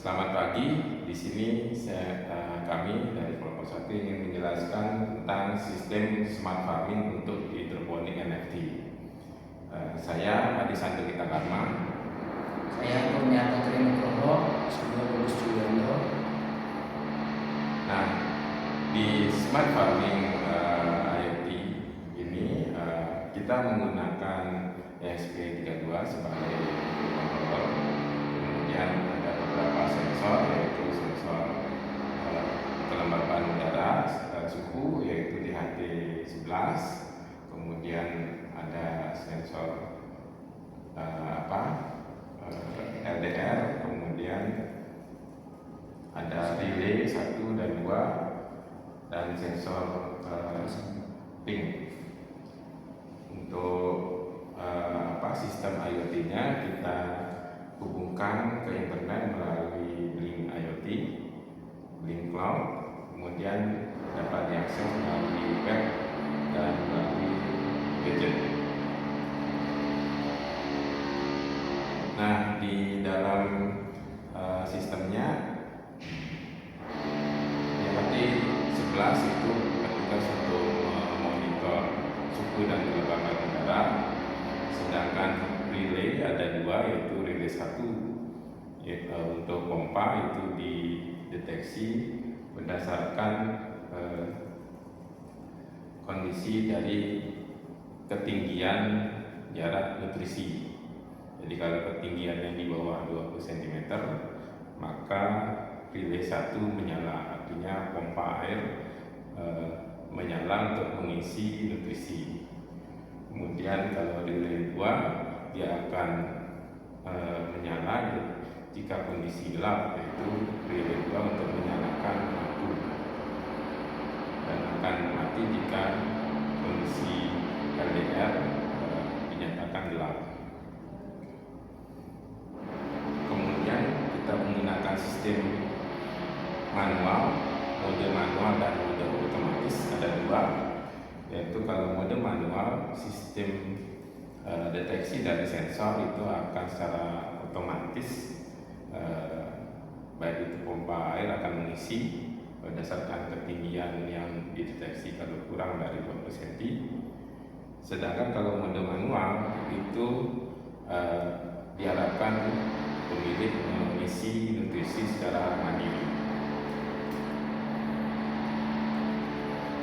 Selamat pagi. Di sini kami dari kelompok 1 ingin menjelaskan tentang sistem smart farming untuk hidroponik NFT. Saya Adi Sandrita Karma. Saya Kurniawan Trinugroho, sebelum lulus Julianto. Nah, di smart farming IoT ini kita menggunakan ESP32 sebagai kontrol. Kemudian ada beberapa sensor, yaitu sensor kelembapan udara, suhu, yaitu DHT11. Kemudian ada sensor LDR, kemudian ada relay 1 dan 2, dan sensor ping. Untuk sistem IoT-nya kita hubungkan ke internet melalui Blink IoT, Blink Cloud, kemudian dapat diakses melalui web dan melalui gadget. Nah, di dalam sistemnya DHT11 itu petugas untuk memonitor suhu dan kelembapan udara, sedangkan relay ada 2, yaitu relay 1 untuk pompa itu dideteksi berdasarkan kondisi dari ketinggian jarak nutrisi. Jadi kalau ketinggiannya di bawah 20 cm, maka relay 1 menyala, artinya pompa air menyala untuk mengisi nutrisi. Kemudian kalau relay 2, dia akan menyala jika kondisi gelap, yaitu relay 2 untuk menyalakan lampu, dan akan mati jika kondisi LDR dinyatakan gelap. Kemudian kita menggunakan sistem manual, mode manual dan mode otomatis, ada 2, yaitu kalau mode manual, sistem deteksi dari sensor itu akan secara otomatis, baik itu pompa air akan mengisi berdasarkan ketinggian yang dideteksi kalau kurang dari 20 cm. Sedangkan kalau mode manual itu diharapkan pemilik mengisi nutrisi secara mandiri.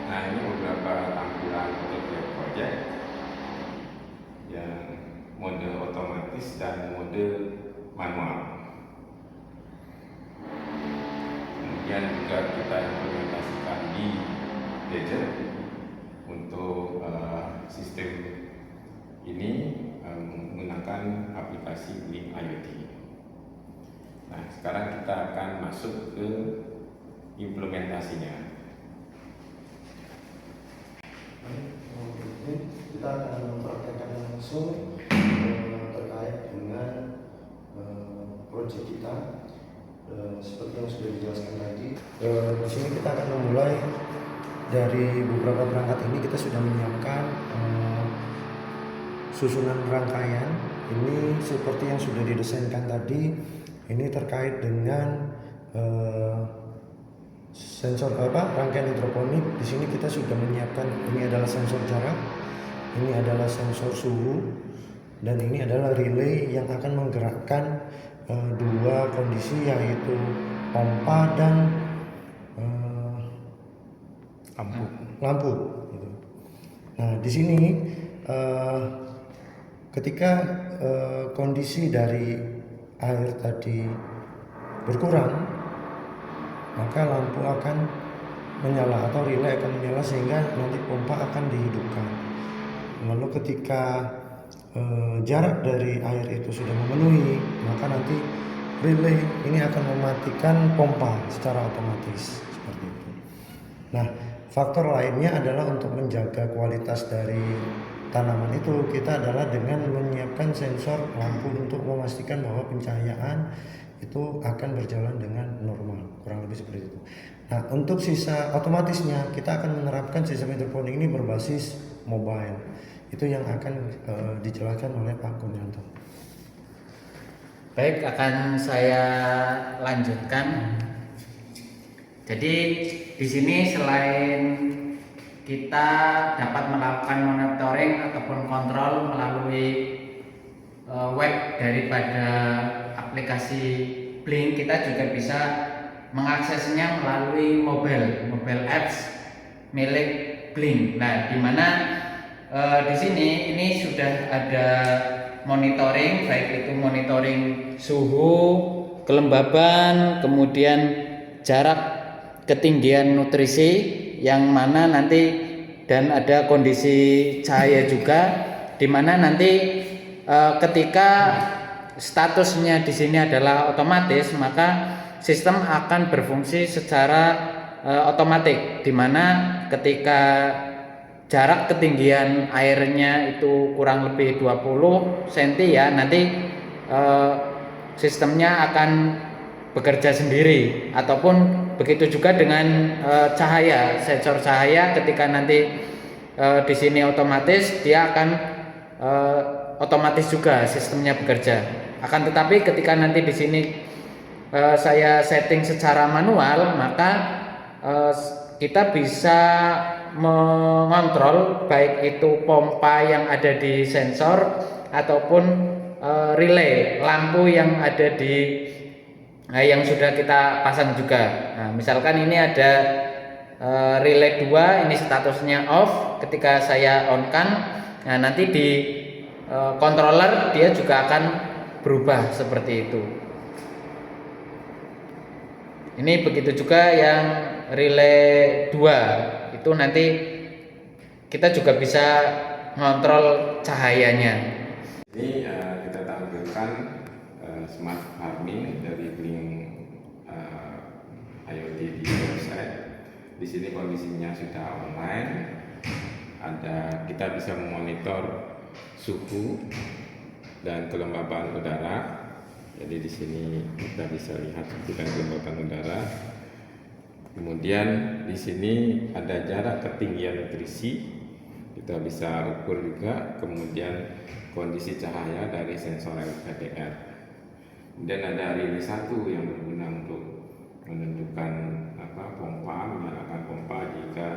Nah, ini beberapa tampilan untuk proyek yang mode otomatis dan mode manual. Kemudian juga kita implementasikan di gadget untuk sistem ini menggunakan aplikasi Blink IoT. Nah, sekarang kita akan masuk ke implementasinya. Kita akan mempraktekkan langsung terkait dengan proyek kita. Seperti yang sudah dijelaskan tadi, di sini kita akan memulai dari beberapa perangkat ini. Kita sudah menyiapkan susunan rangkaian. Ini seperti yang sudah didesainkan tadi. Ini terkait dengan sensor rangkaian hidroponik. Di sini kita sudah menyiapkan, ini adalah sensor jarak, ini adalah sensor suhu, dan ini adalah relay yang akan menggerakkan 2 kondisi, yaitu pompa dan lampu. Nah, di sini ketika kondisi dari air tadi berkurang, maka lampu akan menyala atau relay akan menyala, sehingga nanti pompa akan dihidupkan. Lalu ketika jarak dari air itu sudah memenuhi, maka nanti relay ini akan mematikan pompa secara otomatis, seperti itu. Nah, faktor lainnya adalah untuk menjaga kualitas dari tanaman itu, kita adalah dengan menyiapkan sensor lampu untuk memastikan bahwa pencahayaan itu akan berjalan dengan normal, kurang lebih seperti itu. Nah, untuk sisa otomatisnya kita akan menerapkan sistem hidroponik ini berbasis mobile. Itu yang akan dijelaskan oleh Pak Kurnianto. Baik, akan saya lanjutkan. Jadi di sini selain kita dapat melakukan monitoring ataupun kontrol melalui web daripada aplikasi Blink, kita juga bisa mengaksesnya melalui mobile apps milik Blink. Nah, di mana di sini ini sudah ada monitoring, baik itu monitoring suhu, kelembaban, kemudian jarak, ketinggian nutrisi, yang mana nanti dan ada kondisi cahaya juga, di mana nanti ketika statusnya di sini adalah otomatis, maka sistem akan berfungsi secara otomatis, di mana ketika jarak ketinggian airnya itu kurang lebih 20 cm ya, nanti sistemnya akan bekerja sendiri. Ataupun begitu juga dengan cahaya, sensor cahaya, ketika nanti di sini otomatis, dia akan otomatis juga sistemnya bekerja. Akan tetapi ketika nanti di sini saya setting secara manual, maka kita bisa mengontrol baik itu pompa yang ada di sensor ataupun relay lampu yang ada di yang sudah kita pasang juga. Nah, misalkan ini ada relay 2, ini statusnya off. Ketika saya on kan, nah nanti di controller dia juga akan berubah seperti itu. Ini begitu juga yang relay 2, itu nanti kita juga bisa ngontrol cahayanya. Ini kita tampilkan smart farming dari Blink IoT di website. Di sini kondisinya sudah online. Kita bisa memonitor suhu dan kelembaban udara. Jadi di sini kita bisa lihat suhu dan kelembaban udara. Kemudian di sini ada jarak ketinggian nutrisi, kita bisa ukur juga. Kemudian kondisi cahaya dari sensor LVDR. Kemudian ada relay 1 yang berguna untuk menentukan pompa, menyalakan pompa jika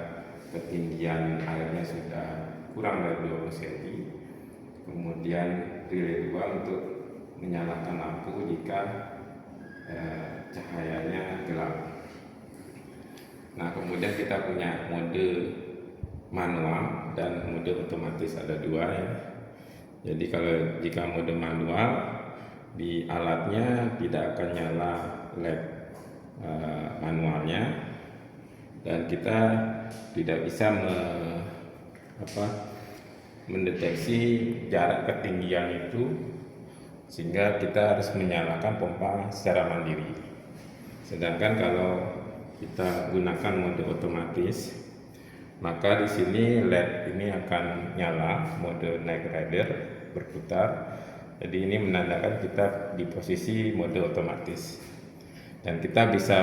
ketinggian airnya sudah kurang dari 20 cm. Kemudian relay 2 untuk menyalakan lampu jika cahayanya gelap. Nah, kemudian kita punya mode manual dan mode otomatis, ada 2 ya. Jadi kalau jika mode manual, di alatnya tidak akan nyala LED manualnya, dan kita tidak bisa mendeteksi jarak ketinggian itu, sehingga kita harus menyalakan pompa secara mandiri. Sedangkan kalau kita gunakan mode otomatis, maka di sini LED ini akan nyala, mode night rider berputar. Jadi ini menandakan kita di posisi mode otomatis, dan kita bisa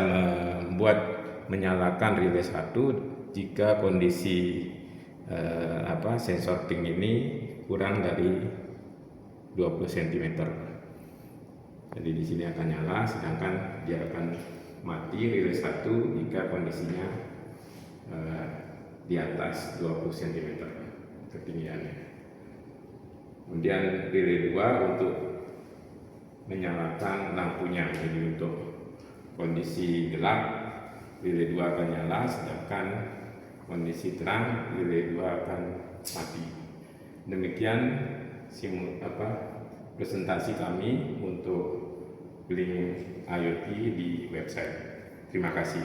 menyalakan relay 1 jika kondisi sensor ping ini kurang dari 20 cm. Jadi di sini akan nyala, sedangkan dia akan mati relay 1 jika kondisinya di atas 20 cm ketinggiannya. Kemudian relay 2 untuk menyalakan lampunya. Jadi untuk kondisi gelap, relay 2 akan nyala, sedangkan kondisi terang, relay 2 akan mati. Demikian presentasi kami untuk Blink IoT di website. Terima kasih.